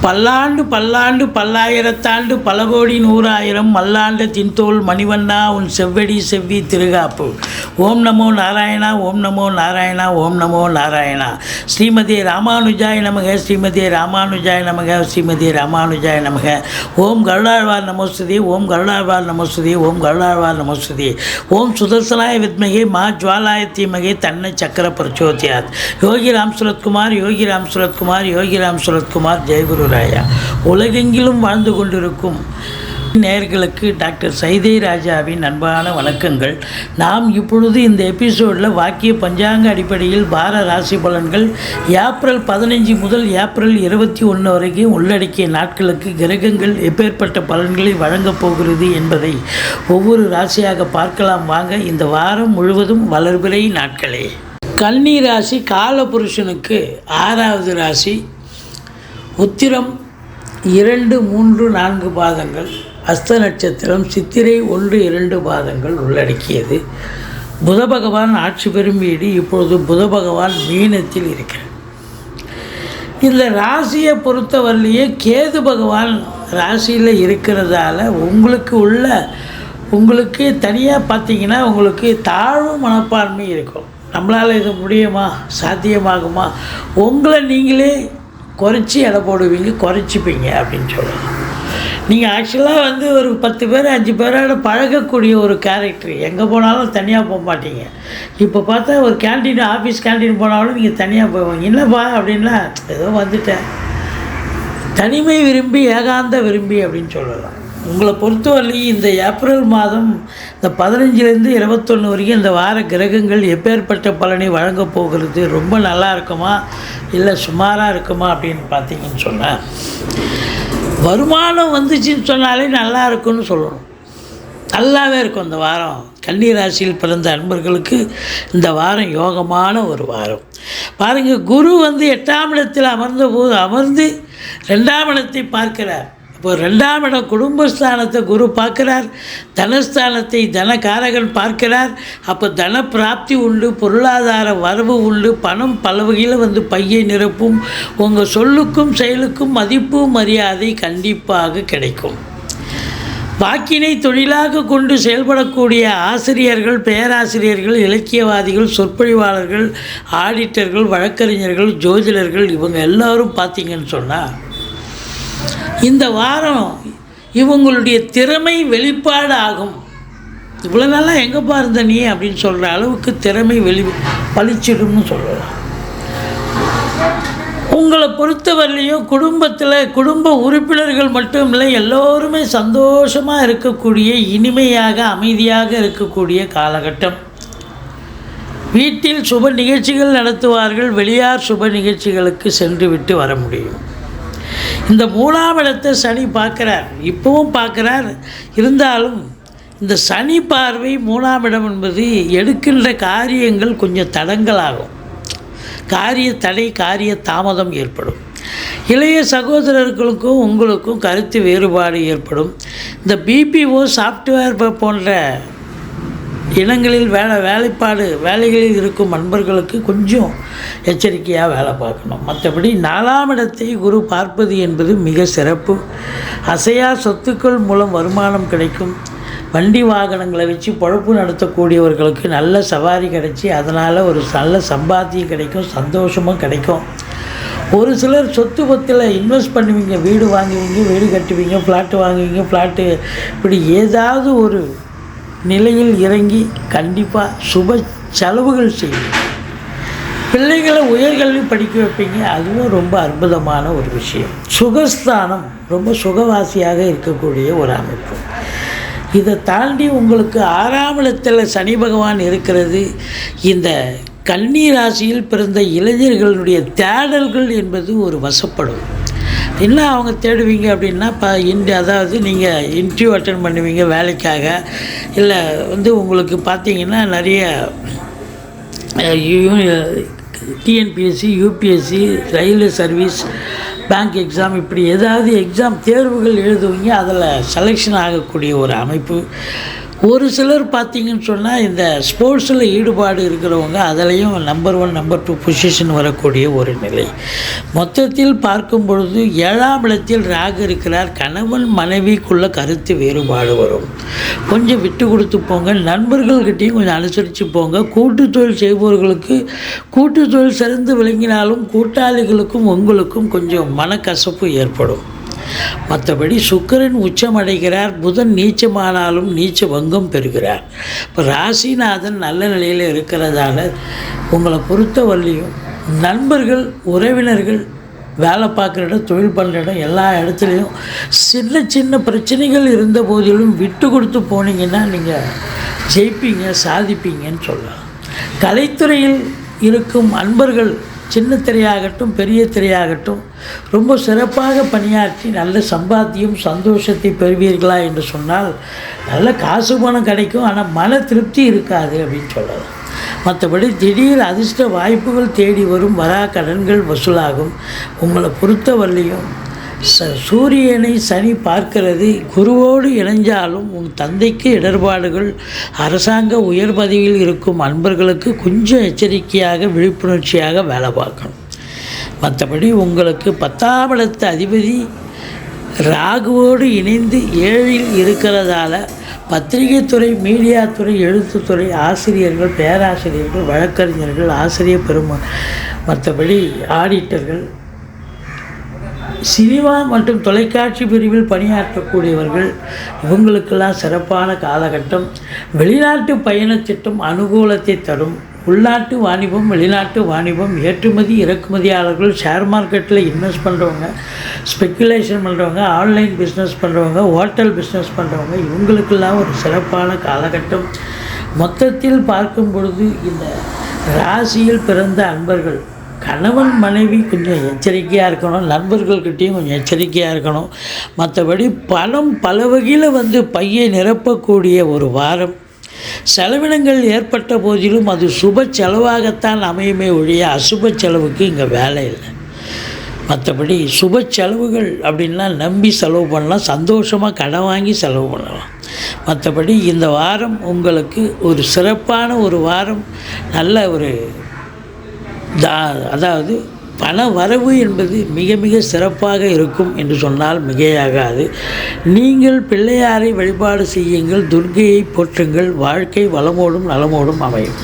பல்லாண்டு பல்லாண்டு பல்லாயிரத்தாண்டு பல கோடி நூறாயிரம் மல்லாண்ட தின்தோல் மணிவண்ணா உன் செவ்வடி செவ்வி திருகாப்பு. ஓம் நமோ நாராயணா, ஓம் நமோ நாராயணா, ஓம் நமோ நாராயணா. ஸ்ரீமதி ராமானுஜாய நமக, ஸ்ரீமதி ராமானுஜாய நமக, ஸ்ரீமதி ராமானுஜாய நமக. ஓம் கருடாழ்வார் நமோஸ்துதி, ஓம் கருடாழ்வார் நமோஸ்துதி, ஓம் கருடாழ்வார் நமோஸ்துதி. ஓம் சுதர்சனாய வித்மகே மா ஜுவாலாய தீமகே தன்ன சக்கர பிரச்சோதியாத். யோகி ராம் சுரத்குமார், யோகி ராம் சுரத்குமார், யோகி ராம் சுரத்குமார். ஜெயகுரு ராயா. உலகெங்கிலும் வாழ்ந்து கொண்டிருக்கும் நேயர்களுக்கு டாக்டர் சைதை ராஜாவின் அன்பான வணக்கங்கள். நாம் இப்பொழுது இந்த எபிசோடில் வாக்கிய பஞ்சாங்க அடிப்படையில் வார ராசி பலன்கள் ஏப்ரல் 15 முதல் ஏப்ரல் 21 வரைக்கும் உள்ளடக்கிய நாட்களுக்கு கிரகங்கள் எப்பேற்பட்ட பலன்களை வழங்கப் போகிறது என்பதை ஒவ்வொரு ராசியாக பார்க்கலாம் வாங்க. இந்த வாரம் முழுவதும் வளர்பிறை நாட்களே. கன்னி ராசி காலபுருஷனுக்கு 6வது ராசி. உத்திரம் 2, 3, 4 பாதங்கள், அஸ்த நட்சத்திரம் சித்திரை 1, 2 பாதங்கள் உள்ளடக்கியது. புத பகவான் ஆட்சி பெறும் வீடு. இப்பொழுது புத பகவான் மீனத்தில் இருக்கிறார். இந்த ராசியை பொறுத்தவரையிலேயே கேது பகவான் ராசியில் இருக்கிறதால உங்களுக்கு தனியாக பார்த்தீங்கன்னா உங்களுக்கு தாழ்வு மனப்பான்மை இருக்கும். நம்மளால் இது முடியுமா, சாத்தியமாகுமா, உங்களை நீங்களே குறைச்சி எடை போடுவீங்க, குறைச்சிப்பீங்க அப்படின்னு சொல்லலாம். நீங்கள் ஆக்சுவலாக ஒரு 10 பேர் 5 பேரோட பழகக்கூடிய ஒரு கேரக்டர். எங்கே போனாலும் தனியாக போக மாட்டீங்க. இப்போ பார்த்தா ஒரு கேன்டீன், ஆஃபீஸ் கேன்டீன் போனாலும் நீங்கள் தனியாக போவாங்க. என்னப்பா அப்படின்னா ஏதோ வந்துட்டேன், தனிமை விரும்பி ஏகாந்த விரும்பி அப்படின்னு சொல்லலாம். உங்களை பொறுத்தவரை இந்த ஏப்ரல் மாதம் இந்த 15லேருந்து 21 வரைக்கும் இந்த வார கிரகங்கள் எப்பேற்பட்ட பலனை வழங்கப் போகிறது, ரொம்ப நல்லா இருக்குமா இல்லை சுமாராக இருக்குமா அப்படின்னு பார்த்தீங்கன்னு சொன்னால், வருமானம் வந்துச்சுன்னு சொன்னாலே நல்லா இருக்குன்னு சொல்லணும். நல்லாவே இருக்கும் இந்த வாரம். கன்னி ராசியில் பிறந்த அன்பர்களுக்கு இந்த வாரம் யோகமான ஒரு வாரம். பாருங்கள், குரு 8ஆம் இடத்தில் அமர்ந்து 2ஆம் இடத்தை பார்க்கிறார். இப்போ 2ஆம் இடம் குடும்பஸ்தானத்தை குரு பார்க்குறார், தனஸ்தானத்தை தனகாரகன் பார்க்கிறார். அப்போ தன பிராப்தி உண்டு, பொருளாதார வரவு உண்டு, பணம் பல வகையில் பையை நிரப்பும். உங்கள் சொல்லுக்கும் செயலுக்கும் மதிப்பு மரியாதை கண்டிப்பாக கிடைக்கும். வாக்கினை தொழிலாக கொண்டு செயல்படக்கூடிய ஆசிரியர்கள், பேராசிரியர்கள், இலக்கியவாதிகள், சொற்பொழிவாளர்கள், ஆடிட்டர்கள், வழக்கறிஞர்கள், ஜோதிடர்கள், இவங்க எல்லோரும் பார்த்திங்கன்னு சொன்னால் இந்த வாரம் இவங்களுடைய திறமை வெளிப்பாடு ஆகும். இவ்வளோ நாளாக எங்கேப்பா இருந்த நீ அப்படின்னு சொல்கிற அளவுக்கு திறமை பளிச்சிடும்னு சொல்லலாம். உங்களை பொறுத்தவரையிலையும் குடும்ப உறுப்பினர்கள் மட்டும் இல்லை, எல்லோருமே சந்தோஷமாக இருக்கக்கூடிய, இனிமையாக அமைதியாக இருக்கக்கூடிய காலகட்டம். வீட்டில் சுப நிகழ்ச்சிகள் நடத்துவார்கள். வெளியார் சுப நிகழ்ச்சிகளுக்கு சென்று விட்டு வர முடியும். இந்த 3ஆம் இடத்தை சனி பார்க்குறார், இப்போவும் பார்க்குறார். இருந்தாலும் இந்த சனி பார்வை 3ஆம் இடம் என்பது எடுக்கின்ற காரியங்கள் கொஞ்சம் தடங்களாகும். காரிய தடை, காரிய தாமதம் ஏற்படும். இளைய சகோதரர்களுக்கும் உங்களுக்கும் கருத்து வேறுபாடு ஏற்படும். இந்த BPO சாஃப்ட்வேர் போன்ற இடங்களில் வேலைகளில் இருக்கும் நண்பர்களுக்கு கொஞ்சம் எச்சரிக்கையாக வேலை பார்க்கணும். மற்றபடி 4ஆம் இடத்தை குரு பார்ப்பது என்பது மிக சிறப்பு. அசையா சொத்துக்கள் மூலம் வருமானம் கிடைக்கும். வண்டி வாகனங்களை வச்சு பொழப்பு நடத்தக்கூடியவர்களுக்கு நல்ல சவாரி கிடைச்சி அதனால் ஒரு நல்ல சம்பாத்தியம் கிடைக்கும், சந்தோஷமும் கிடைக்கும். ஒரு சிலர் சொத்து பத்தில் இன்வெஸ்ட் பண்ணுவீங்க, வீடு வாங்குவீங்க, வீடு கட்டுவீங்க, ஃப்ளாட்டு வாங்குவீங்க, ஃப்ளாட்டு இப்படி ஏதாவது ஒரு நிலையில் இறங்கி கண்டிப்பாக சுப செலவுகள் செய்வீங்க. பிள்ளைகளை உயர்கல்வி படிக்க வைப்பீங்க, அதுவும் ரொம்ப அற்புதமான ஒரு விஷயம். சுகஸ்தானம் ரொம்ப சுகவாசியாக இருக்கக்கூடிய ஒரு அமைப்பு. இதை தாண்டி உங்களுக்கு 6ஆம் இடத்தில் சனி பகவான் இருக்கிறது. இந்த கன்னி ராசியில் பிறந்த இளைஞர்களுடைய தேடல்கள் என்பது ஒரு வசப்படும். என்ன அவங்க தேடுவீங்க அப்படின்னா, அதாவது நீங்கள் இன்டர்வியூ அட்டன் பண்ணுவீங்க வேலைக்காக, இல்லை உங்களுக்கு பார்த்தீங்கன்னா நிறைய TNPSC, UPSC, railway service, bank exam, இப்படி ஏதாவது எக்ஸாம் தேர்வுகள் எழுதுவீங்க. அதில் செலெக்ஷன் ஆகக்கூடிய ஒரு அமைப்பு. ஒரு சிலர் பார்த்திங்கன்னு சொன்னால் இந்த ஸ்போர்ட்ஸில் ஈடுபாடு இருக்கிறவங்க அதிலையும் நம்பர் 1 நம்பர் 2 பொசிஷன் வரக்கூடிய ஒரு நிலை. மொத்தத்தில் பார்க்கும் பொழுது 7ஆம் இடத்தில் ராகு இருக்கிறார். கணவன் மனைவிக்குள்ள கருத்து வேறுபாடு வரும். கொஞ்சம் விட்டு கொடுத்து போங்க. நண்பர்கள்கிட்டையும் கொஞ்சம் அனுசரித்து போங்க. கூட்டு தொழில் செய்பவர்களுக்கு கூட்டு தொழில் சிறந்து விளங்கினாலும் கூட்டாளிகளுக்கும் உங்களுக்கும் கொஞ்சம் மனக்கசப்பு ஏற்படும். மற்றபடி சுக்கிரன் உச்சமடைகிறார். புதன் நீச்சமானாலும் நீச்ச பங்கம் பெறுகிறார். இப்போ ராசிநாதன் நல்ல நிலையில் இருக்கிறதால உங்களை பொறுத்தவரையிலையும் நண்பர்கள், உறவினர்கள், வேலை பார்க்குற இடம், தொழில் பண்ணுற இடம், எல்லா இடத்துலையும் சின்ன சின்ன பிரச்சனைகள் இருந்த போதிலும் விட்டு கொடுத்து போனீங்கன்னா நீங்கள் ஜெயிப்பீங்க, சாதிப்பீங்கன்னு சொல்லலாம். கலைத்துறையில் இருக்கும் அன்பர்கள் சின்ன திரையாகட்டும் பெரிய திரையாகட்டும் ரொம்ப சிறப்பாக பணியாற்றி நல்ல சம்பாத்தியம் சந்தோஷத்தை பெறுவீர்களா என்று சொன்னால் நல்ல காசு பணம் கிடைக்கும், ஆனால் மன திருப்தி இருக்காது அப்படின்னு சொல்லலாம். மற்றபடி திடீர் அதிர்ஷ்ட வாய்ப்புகள் தேடி வரும், வரா கடன்கள் வசூலாகும். உங்களை பொறுத்தவரையிலையும் சூரியனை சனி பார்க்கிறது. குருவோடு இணைஞ்சாலும் உன் தந்தைக்கு இடர்பாடுகள். அரசாங்க உயர் பதவியில் இருக்கும் அன்பர்களுக்கு கொஞ்சம் எச்சரிக்கையாக விழிப்புணர்ச்சியாக வேலை பார்க்கணும். மற்றபடி உங்களுக்கு 10ஆம் இடத்து அதிபதி ராகுவோடு இணைந்து 7இல் இருக்கிறதால பத்திரிகைத்துறை, மீடியாத்துறை, எழுத்துத்துறை, ஆசிரியர்கள், பேராசிரியர்கள், வழக்கறிஞர்கள், ஆசிரியர் மற்றபடி ஆடிட்டர்கள், சினிமா மற்றும் தொலைக்காட்சி பிரிவில் பணியாற்றக்கூடியவர்கள் இவங்களுக்கெல்லாம் சிறப்பான காலகட்டம். வெளிநாட்டு பயணத்திட்டம் அனுகூலத்தை தரும். உள்நாட்டு வாணிபம், வெளிநாட்டு வாணிபம், ஏற்றுமதி இறக்குமதியாளர்கள், ஷேர் மார்க்கெட்டில் இன்வெஸ்ட் பண்ணுறவங்க, ஸ்பெக்குலேஷன் பண்ணுறவங்க, ஆன்லைன் பிஸ்னஸ் பண்ணுறவங்க, ஹோட்டல் பிஸ்னஸ் பண்ணுறவங்க இவங்களுக்கெல்லாம் ஒரு சிறப்பான காலகட்டம். மொத்தத்தில் பார்க்கும் பொழுது இந்த ராசியில் பிறந்த அன்பர்கள் கணவன் மனைவி கொஞ்சம் எச்சரிக்கையாக இருக்கணும். நண்பர்கள்கிட்டையும் கொஞ்சம் எச்சரிக்கையாக இருக்கணும். மற்றபடி பணம் பல வகையில் பையை நிரப்பக்கூடிய ஒரு வாரம். செலவினங்கள் ஏற்பட்ட போதிலும் அது சுப செலவாகத்தான் அமையுமே ஒழிய அசுப செலவுக்கு இங்கே வேலை இல்லை. மற்றபடி சுப செலவுகள் அப்படின்னா நம்பி செலவு பண்ணலாம், சந்தோஷமாக கடன் வாங்கி செலவு பண்ணலாம். மற்றபடி இந்த வாரம் உங்களுக்கு ஒரு சிறப்பான ஒரு வாரம். நல்ல ஒரு அதாவது பண வரவு என்பது மிக மிக சிறப்பாக இருக்கும் என்று சொன்னால் மிகையாகாது. நீங்கள் பிள்ளையாரை வழிபாடு செய்யுங்கள், துர்க்கையை போற்றுங்கள். வாழ்க்கை வளமோடும் நலமோடும் அமையும்.